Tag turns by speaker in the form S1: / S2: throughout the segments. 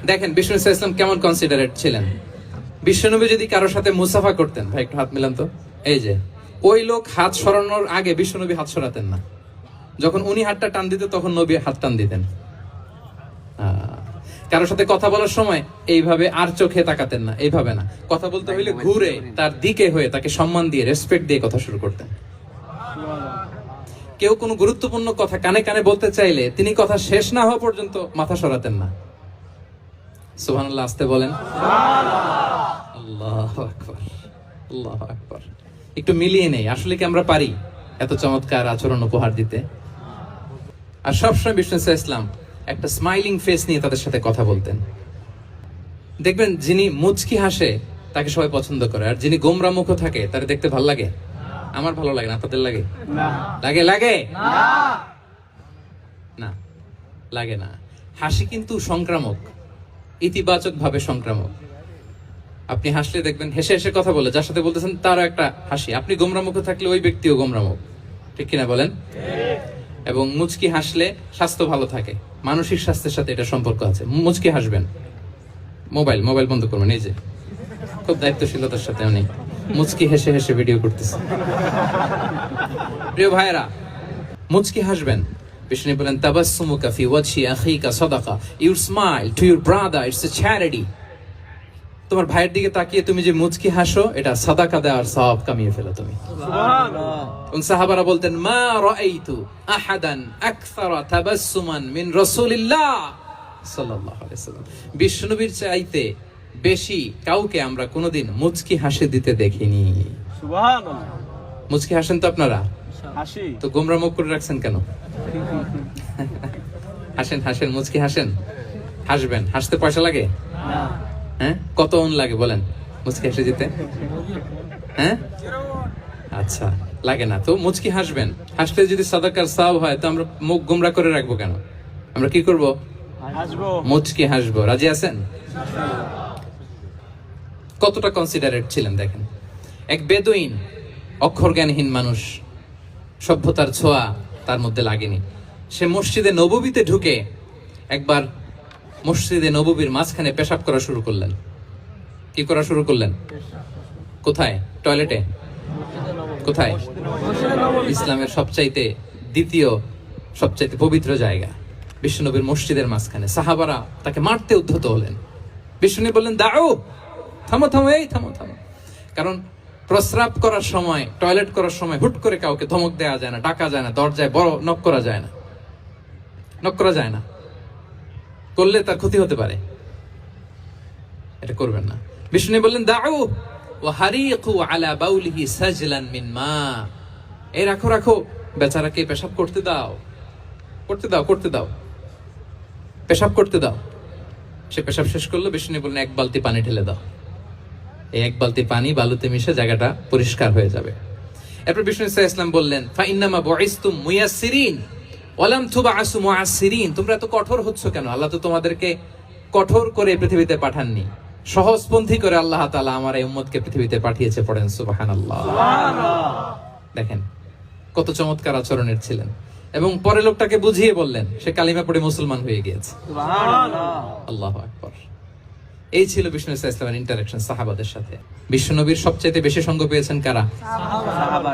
S1: দেখেন বিষ্ণু ইসলাম কেমন কনসিডারেট ছিলেন। বিশ্বনবী যদি কারোর সাথে মুসাফা করতেন, ভাই একটু হাত মিলান তো, এই যে ওই লোক হাত সরানোর আগে বিশ্বনবী হাত সরাতেন না। যখন উনি হাতটা টান দিতেন তখন নবী হাত টান দিতেন। কারোর সাথে কথা বলার সময় এইভাবে আর চোখে তাকাতেন না, এইভাবে না, কথা বলতে হইলে ঘুরে তার দিকে হয়ে তাকে সম্মান দিয়ে রেসপেক্ট দিয়ে কথা শুরু করতেন। কেউ কোনো গুরুত্বপূর্ণ কথা কানে কানে বলতে চাইলে তিনি কথা শেষ না হওয়া পর্যন্ত মাথা সরাতেন না। সুবহানাল্লাহ, আসতে বলেন। আল্লাহু আকবার, আল্লাহু আকবার। একটু মিলিয়ে নেই, আসলে কি আমরা পারি এত চমৎকার আচরণ উপহার দিতে? আর সবসময় বিষ্ণু ইসলাম একটা স্মাইলিং ফেস নিয়ে তাদের সাথে কথা বলতেন। দেখবেন যিনি মুচকি হাসে তাকে সবাই পছন্দ করে, আর যিনি গোমরা মুখ থাকে তার দেখতে ভালো লাগে। আমার ভালো লাগে না, আপনাদের লাগে? লাগে লাগে না, লাগে না। হাসি কিন্তু সংক্রামক, ইতিবাচক ভাবে সংক্রামক। আপনি হাসলে দেখবেন হেসে হেসে কথা বলে যার সাথে বলতেছেন তারও একটা হাসি। আপনি গোমরা মুখ থাকলে ওই ব্যক্তিও গোমরা মুখ, ঠিক কিনা বলেন? এবং মুচকি হাসলে স্বাস্থ্য ভালো থাকে, মানসিক স্বাস্থ্যের সাথে এটা সম্পর্ক আছে। মুচকি হাসবেন। মোবাইল বন্ধ করবেন। এই যে খুব দায়িত্বশীলতার সাথে উনি মুচকি হেসে হেসে ভিডিও করতেছে। প্রিয় ভাইরা, মুচকি হাসবেন। বিষ্ণু বলেন তাবাসসুমুকা ফি ওয়াজহি আখিকা সাদাকা, your smile to your brother it's a charity. তোমার ভাইয়ের দিকে তাকিয়ে তুমি যে মুচকি হাসো, এটা সাদাকা দেওয়ার সওয়াব কামিয়ে ফেলো তুমি। সুবহানাল্লাহ। সাহাবারা বলতেন মা রাআইতু আহাদান আকসারা তাবাসসুমান মিন রাসূলিল্লাহ সাল্লাল্লাহু আলাইহি ওয়াসাল্লাম। বিশ্বনবীর চাইতে বেশি কাউকে আমরা কোনোদিন মুচকি হাসি দিতে দেখিনি।
S2: সুবহানাল্লাহ।
S1: মুচকি হাসেন তো আপনারা?
S2: হাসি
S1: তো গোমরা মুখ করে রাখছেন কেন? হাসেন হাসেন, মুচকি হাসেন। হাসবেন। হাসতে পয়সা লাগে?
S2: না।
S1: হ্যাঁ, কত অন লাগে বলেন মুচকি হাসি দিতে? হ্যাঁ, আচ্ছা, লাগে না। তো মুচকি হাসবেন। হাসলে যদি সাদাকার সওয়াব হয় তো আমরা মুখ গোমরা করে রাখবো কেন? আমরা কি করব?
S2: হাসবো,
S1: মুচকি হাসবো। রাজি আছেন? কতটা কনসিডারেট ছিলেন দেখেন। এক বেদুইন, অক্ষর জ্ঞানহীন মানুষ, সভ্যতার ছোঁয়া তার মধ্যে লাগেনি। সে মসজিদে নববীতে ঢুকে একবার মসজিদে নববীর মাঝখানে পেশাব করা শুরু করলেন। কি করা শুরু করলেন? কোথায়? টয়লেটে? কোথায়? ইসলামের সবচাইতে দ্বিতীয় সবচাইতে পবিত্র জায়গা বিশ্বনবীর মসজিদের মাঝখানে। সাহাবারা তাকে মারতে উদ্ধত হলেন। বিষ্ণু বললেন দাও, থামো থামো, এই থামো থামো। কারণ প্রস্রাব করার সময়, টয়লেট করার সময় হুট করে কাউকে ধমক দেওয়া যায় না, ডাকা যায় না, দরজায় বড় নক করা যায় না, নক করা যায় না। করলে তার ক্ষতি হতে পারে, এটা করবেন না। বিষ্ণু বললেন দাও ওয়া হারিকু আলা বাউলিহি সাজলান মিন মা। এই রাখো রাখো, বেচারাকে পেশাব করতে দাও, করতে দাও, করতে দাও, পেশাব করতে দাও। সে পেশাব শেষ করলো। বিষ্ণু বললেন এক বালতি পানি ঢেলে দাও। এই এক বালতি পানি বালুতে মিশে জায়গাটা পরিষ্কার হয়ে যাবে। এরপর বিষ্ণু ইসলাম বললেন ফাইন্নামা বুইসতুম মুয়াসসিরিন ওয়া লাম তুবআসু মুআসসিরিন। তোমরা এত কঠোর হচ্ছ কেন? আল্লাহ তো তোমাদেরকে কঠোর করে পৃথিবীতে পাঠাননি, সহজপন্থী করে আল্লাহ তাআলা আমার এই উম্মতকে পৃথিবীতে পাঠিয়েছে। পড়েন সুবহানাল্লাহ। দেখেন কত চমৎকার আচরণের ছিলেন। এবং পরে লোকটাকে বুঝিয়ে বললেন, সে কালিমা পড়ে মুসলমান হয়ে গিয়েছে। আল্লাহু আকবার। এই ছিল বিষ্ণু ইসলামের ইন্টারেকশন সাহাবাদের সাথে। বিশ্বনবীর সবচাইতে বেশি সঙ্গ পেয়েছেন কারা?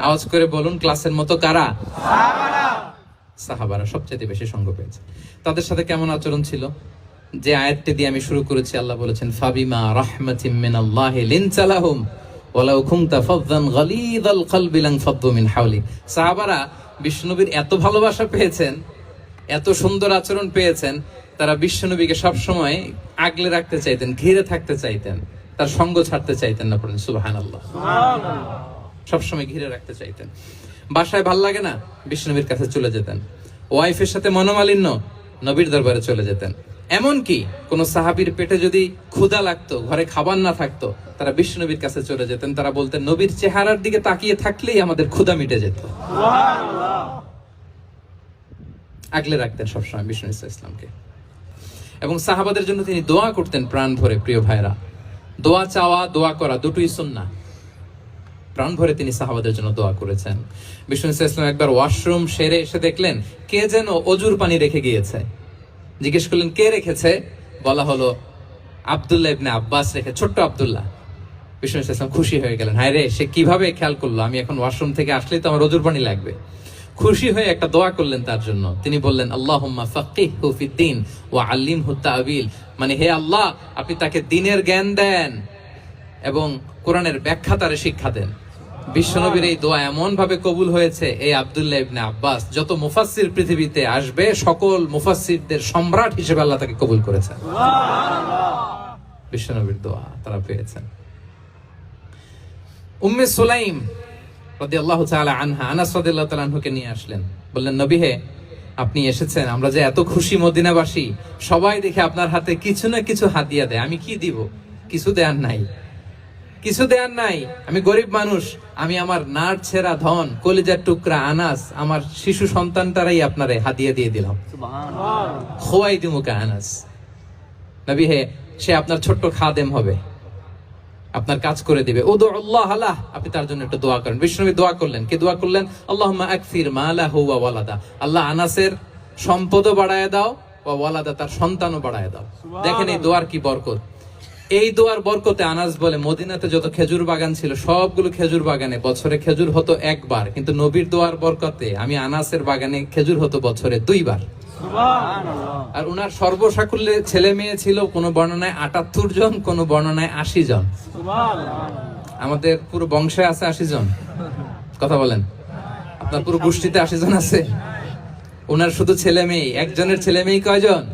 S1: আওয়াজ করে বলুন ক্লাসের মতো, কারা? সাহাবারা সবচাইতে বেশি সঙ্গ পেয়েছে। তাদের সাথে কেমন আচরণ ছিল? যে আয়াতটি দিয়ে আমি শুরু করেছি, আল্লাহ বলেছেন ফাবিমা রাহমাতিম মিনাল্লাহি লিনতা লাহুম ওয়ালাউ কুনতা ফাযযান গালিযাল কলবি লানফাদ্দু মিন হাওলিক। সাহাবারা বিশ্বনবীর এত ভালোবাসা পেয়েছেন, এত সুন্দর আচরণ পেয়েছেন, তারা বিশ্বনবীকে সবসময় আগলে রাখতে চাইতেন, ঘিরে থাকতে চাইতেন, তার সঙ্গ ছাড়তে চাইতেন না। পড়েন সুবহানাল্লাহ। সবসময় ঘিরে রাখতে চাইতেন। বাসায় ভাল লাগে না, বিশ্বনবীর কাছে চলে যেতেন। ওয়াইফের সাথে মনোমালিন্য, নবীর দরবারে চলে যেতেন। এমনকি কোন সাহাবীর পেটে যদি ক্ষুধা লাগতো, ঘরে খাবার না থাকতো, তারা বিশ্বনবীর কাছে চলে যেতেন। তারা বলতেন নবীর চেহারার দিকে তাকিয়ে থাকলেই আমাদের ক্ষুধা মিটে যেত। আগলে রাখতেন সবসময় বিষ্ণু ইসলামকে। এবং সাহাবাদের জন্য তিনি দোয়া করতেন প্রাণ ভরে। প্রিয় ভাইরা, দোয়া চাওয়া, দোয়া করা দুটোই সুন্নাহ। প্রাণ ভরে তিনি সাহাবাদের জন্য দোয়া করেছেন। বিষ্ণু ইসলাম একবার ওয়াশরুম সেরে এসে দেখলেন কে যেন অজুর পানি রেখে গিয়েছে। জিজ্ঞেস করলেন কে রেখেছে? বলা হলো আব্দুল্লাহ ইবনে আব্বাস রেখে, ছোট্ট আব্দুল্লাহ। বিষ্ণু ইসলাম খুশি হয়ে গেলেন, হায় রে, সে কিভাবে খেয়াল করলো আমি এখন ওয়াশরুম থেকে আসলেই তো আমার ওজুর পানি লাগবে। খুশি হয়ে একটা দোয়া করলেন তার জন্য। তিনি বললেন, আল্লাহুম্মা ফাক্কিহহু ফিদ্দীন ওয়া আল্লিমহু তা'ওয়িল, মানে হে আল্লাহ, আপনি তাকে দ্বীনের জ্ঞান দেন এবং কোরআনের ব্যাখ্যা তারে শিক্ষা দেন। বিশ্বনবীর এই দোয়া এমন ভাবে কবুল হয়েছে, এই আব্দুল্লাহ ইবনে আব্বাস যত মুফাসসির পৃথিবীতে আসবে সকল মুফাসসিরদের সম্রাট হিসেবে আল্লাহ তাকে কবুল করেছেন। বিশ্বনবীর দোয়া তারা পেয়েছেন। উম্মে সুলাইম রাদিয়াল্লাহু তাআলা আনহা, আনাস রাদিয়াল্লাহু তাআলা আনহুকে নিয়ে আসলেন, বললেন, নবী হে, আপনি এসেছেন, আমরা যে এত খুশি মদিনাবাসী, সবাই দেখে আপনার হাতে কিছু না কিছু হাদিয়া দেয়, আমি কি দিব? কিছু দেয়ার নাই, কিছু দেয়ার নাই, আমি গরিব মানুষ, আমি আমার নার ছেঁড়া ধন, কলিজার টুকরা আনাস, আমার শিশু সন্তানটারাই আপনারে হাদিয়া দিয়ে দিলাম। খোয়াই দিমুকা আনাস, নবী হে, সে আপনার ছোট্ট খাদেম হবে, আপনার কাজ করে দিবে। উদু আল্লাহ আলাহ, আপনি তার জন্য একটু দোয়া করেন। বিষ্ণু দোয়া করলেন, কি দোয়া করলেন? আল্লাহুম্মা আকসির মালাহু ওয়া ওয়ালাদা, আল্লাহ আনাসের সম্পদও বাড়ায় দাও, ওয়া ওয়ালাদা, তার সন্তানও বাড়ায় দাও। দেখেন এই দোয়ার কি বরকত। এই দোয়ার বরকতে আনাস বলে, মদিনাতে যত খেজুর বাগান ছিল সবগুলো খেজুর বাগানে বছরে খেজুর হতো একবার, কিন্তু নবীর দোয়ার বরকতে আমি আনাসের বাগানে খেজুর হতো বছরে 2 বার। আর উনার সর্বসাকুল্যে ছেলে মেয়ে ছিল, কোন বর্ণনায় 78 জন, কোন বর্ণনায় 80 জন। আমাদের পুরো বংশে আছে 80 জন, কথা বলেন, আপনার পুরো গোষ্ঠীতে 80 জন আছে। উনার শুধু ছেলে মেয়ে, একজনের ছেলে মেয়ে কয়জন?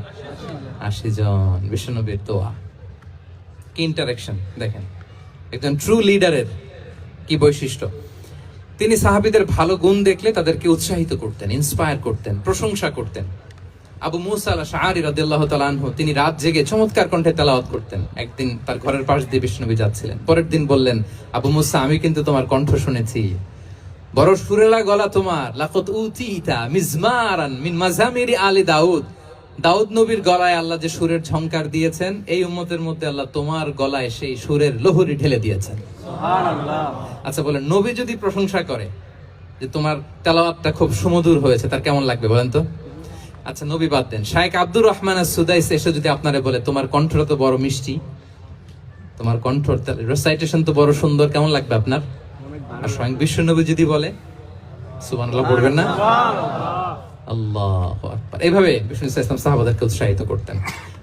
S1: 80 জন। বিশ্বনবীর দোয়া কি ইন্টারেকশন দেখেন, একজন ট্রু লিডারের কি বৈশিষ্ট্য। তিনি সাহাবীদের ভালো গুণ দেখলে তাদেরকে উৎসাহিত করতেন, ইন্সপায়ার করতেন, প্রশংসা করতেন। আবু মুসা আল-আশআরী রাদিয়াল্লাহু তাআলা আনহু, তিনি রাত জেগে চমৎকার কণ্ঠে তেলাওয়াত করতেন। একদিন তার ঘরের পাশ দিয়ে বিষ্ণুনবী যাচ্ছিলেন, পরের দিন বললেন, আবু মুসা, আমি কিন্তু তোমার কণ্ঠ শুনেছি, বড় সুরেলা গলা তোমার। লাকাদ উতিতা মিজমারান মিন মাজামিরি আলি দাউদ, দাউদ নবীর গলায় আল্লাহ যে সুরের ঝংকার দিয়েছেন, এই উম্মতের মধ্যে আল্লাহ তোমার গলায় সেই সুরের লহরী ঢেলে দিয়েছেন। সুবহানাল্লাহ। আচ্ছা বলেন, নবী যদি প্রশংসা করে যে তোমার তেলাওয়াতটা খুব সুমধুর হয়েছে, তার কেমন লাগবে বলেন তো? আচ্ছা নবী বাদ দেন, শাইখ আব্দুর রহমান আস-সুদাইস এসে যদি আপনারে বলে, তোমার কণ্ঠটা তো বড় মিষ্টি, তোমার কণ্ঠ রেসাইটেশন তো বড় সুন্দর, কেমন লাগবে আপনার? আর স্বয়ং বিশ্বনবী যদি বলে, সুবহানাল্লাহ পড়বেন না? আল্লাহু আকবার। এইভাবে বিষ্ণু ইসলাম সাহাবাদেরকে উৎসাহিত করতেন।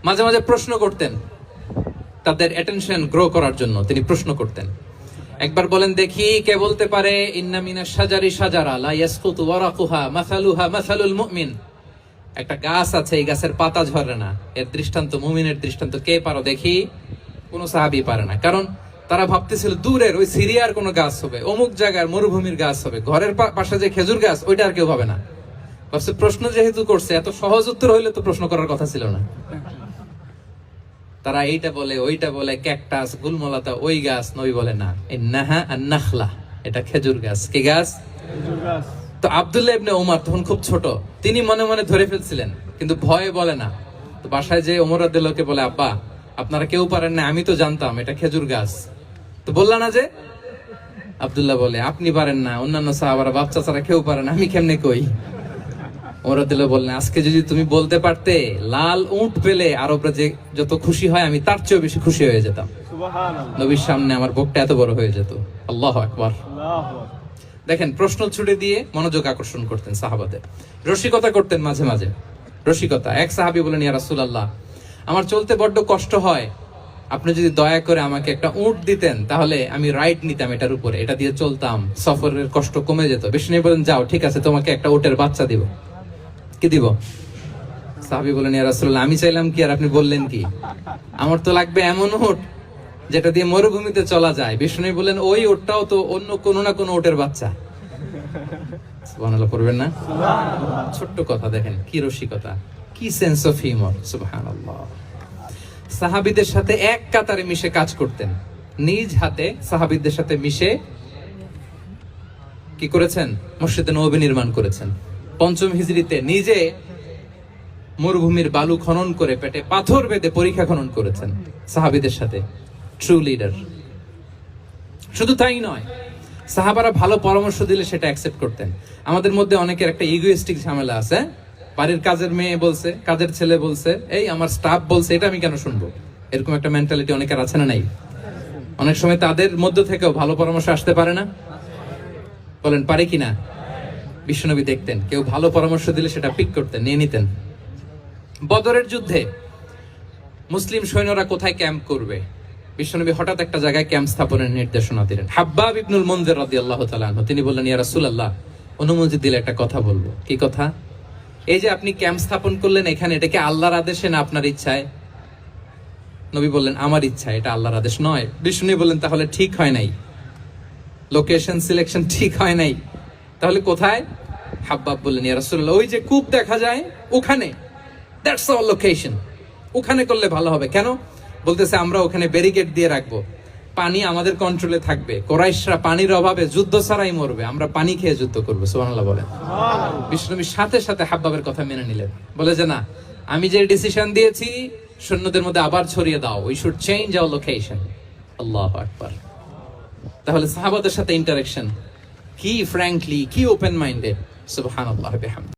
S1: মাঝে মাঝে প্রশ্ন করতেন, তাদের অ্যাটেনশন গ্রো করার জন্য তিনি প্রশ্ন করতেন। একবার বলেন দেখি, কে বলতে পারে, ইন্না মিনাশ শাজারি শাজারা লা ইয়াসকুতু ওয়ারাকুহা মাসালুহা মাসালুল মুমিন, একটা গাছ আছে, এই গাছের পাতা ঝরে না, এর দৃষ্টান্ত মুমিনের দৃষ্টান্ত। কে পারো দেখি? কোন সাহাবী পারে না, কারণ তারা ভাবতেছিল দূরের ওই সিরিয়ার কোন গাছ হবে, অমুক জায়গার মরুভূমির গাছ হবে, ঘরের পাশে যে খেজুর গাছ ওইটা আর কেউ ভাবে না। ভাবছে প্রশ্ন যেহেতু করছে, এত সহজ উত্তর হইলে তো প্রশ্ন করার কথা ছিল না। তারা এইটা বলে, ওইটা বলে, ক্যাকটাস, গুলমলতা, ওই গাছ। নবী বলে না, ইন্নাহা আন-নাখলা, এটা খেজুর গাছ। কি গাছ? খেজুর গাছ। তো আব্দুল্লাহ ইবনে ওমর তখন খুব ছোট, তিনি মনে মনে ধরে ফেলছিলেন, কিন্তু ভয়ে বলে না। তো বাসায় যে ওমর রাদিয়াল্লাহু বলে, আব্বা আপনারা কেউ পারেন না, আমি তো জানতাম এটা খেজুর গাছ, তো বললা না যে? আব্দুল্লাহ বলে, আপনি পারেন না, অন্যান্য সাহাবারা বাপ চাচারা কেউ পারে না, আমি কেমনে কই? ওমর রাদিয়াল্লাহু বললেন, আজকে যদি তুমি বলতে পারতে, লাল উট পেলে আরবরা যে যত খুশি হয়, আমি তার চেয়েও বেশি খুশি হয়ে যেতাম। সুবহানাল্লাহ। নবীর সামনে আমার বুকটা এত বড় হয়ে যেত। আল্লাহু আকবার। আল্লাহু আকবার। দেখেন, প্রশ্ন ছুড়ে দিয়ে মনোযোগ আকর্ষণ করতেন সাহাবাদের। রসিকতা করতেন মাঝে মাঝে, রসিকতা। এক সাহাবী বলেন, ইয়া রাসূলুল্লাহ, আমার চলতে বড্ড কষ্ট হয়, আপনি যদি দয়া করে আমাকে একটা উট দিতেন, তাহলে আমি রাইড নিতাম এটার উপরে, এটা দিয়ে চলতাম, সফরের কষ্ট কমে যেত। বিষ্ণু বলেন, যাও, ঠিক আছে, তোমাকে একটা উটের বাচ্চা দিব। কি দিব? সাহাবী বলেন, ইয়া রাসূলুল্লাহ, আমি চাইলাম কি আর আপনি বললেন কি? আমার তো লাগবে এমন উট যেটা দিয়ে মরুভূমিতে চলা যায়। বিষ্ণু বলেন, ওই উটটাও তো অন্য কোনো না কোনো উটের বাচ্চা। সুবহানাল্লাহ পড়বেন না? সুবহানাল্লাহ। ছোট্ট কথা, দেখেন কি রসিকতা, কি সেন্স অফ হিউমার। সুবহানাল্লাহ। সাহাবীদের সাথে এক কাতারে মিশে কাজ করতেন, নিজ হাতে সাহাবীদের সাথে মিশে কি করেছেন? মসজিদে নববী নির্মাণ করেছেন। 5ম হিজরিতে নিজে মরুভূমির বালু খনন করে পেটে পাথর বেঁধে পরীক্ষা খনন করেছেন সাহাবীদের সাথে। True leader. শুধু তাই নয়, সাহাবারা ভালো পরামর্শ দিলে সেটা অ্যাকসেপ্ট করতেন। আমাদের মধ্যে অনেকের একটা ইগোইস্টিক ঝামেলা আছে, বাড়ির কাজের মেয়ে বলছে, কাজের ছেলে বলছে, এই আমার স্টাফ বলছে, এটা আমি কেন শুনবো? এরকম একটা মেন্টালিটি অনেকের আছে না নাই? অনেক সময় তাদের মধ্য থেকেও ভালো পরামর্শ আসতে পারে না? বলেন পারে কিনা? বিশ্বনবী দেখতেন কেউ ভালো পরামর্শ দিলে সেটা পিক করতেন, নিয়ে নিতেন। বদরের যুদ্ধে মুসলিম সৈন্যরা কোথায় ক্যাম্প করবে, বিশ্বনবী হঠাৎ একটা জায়গায় ক্যাম্প স্থাপনের নির্দেশনা দিলেন। হাব্বাব ইবনুল মুনজির রাদিয়াল্লাহু তাআলা আনহু তিনি বললেন, ইয়া রাসূলুল্লাহ, অনুমতি দিলে একটা কথা বলবো। কি কথা? এই যে আপনি ক্যাম্প স্থাপন করলেন এখানে, এটা কি আল্লাহর আদেশে না আপনার ইচ্ছায়? নবী বললেন, আমার ইচ্ছা, এটা আল্লাহর আদেশ নয়। বিষ্ণু বললেন, তাহলে ঠিক হয় নাই, লোকেশন সিলেকশন ঠিক হয় নাই, তাহলে কোথায়? হাব্বাব বললেন, ইয়া রাসূলুল্লাহ, ওই যে কূপ দেখা যায় ওখানে, দ্যাটস আওয়ার লোকেশন, ওখানে করলে ভালো হবে। কেন? বলতেছে, আমরা ওখানে ব্যারিকেড দিয়ে রাখবো, পানি আমাদের কন্ট্রোলে থাকবে, কোরাইশরা পানির অভাবে যুদ্ধ ছাড়াই মরবে, আমরা পানি খেয়ে যুদ্ধ করবো। সুবহানাল্লাহ বলেন। বিষ্ণুনবী সাথে সাথে হাব্বাবের কথা মেনে নিলেন, বলে যে না, আমি যে ডিসিশন দিয়েছি সৈন্যদের মধ্যে আবার ছড়িয়ে দাও, we should change our location. আল্লাহু আকবার। তাহলে সাহাবাদের সাথে ইন্টারেকশন কি ফ্র্যাঙ্কলি, কি ওপেন মাইন্ডেড। সুবহানাল্লাহ বিহামদিহি।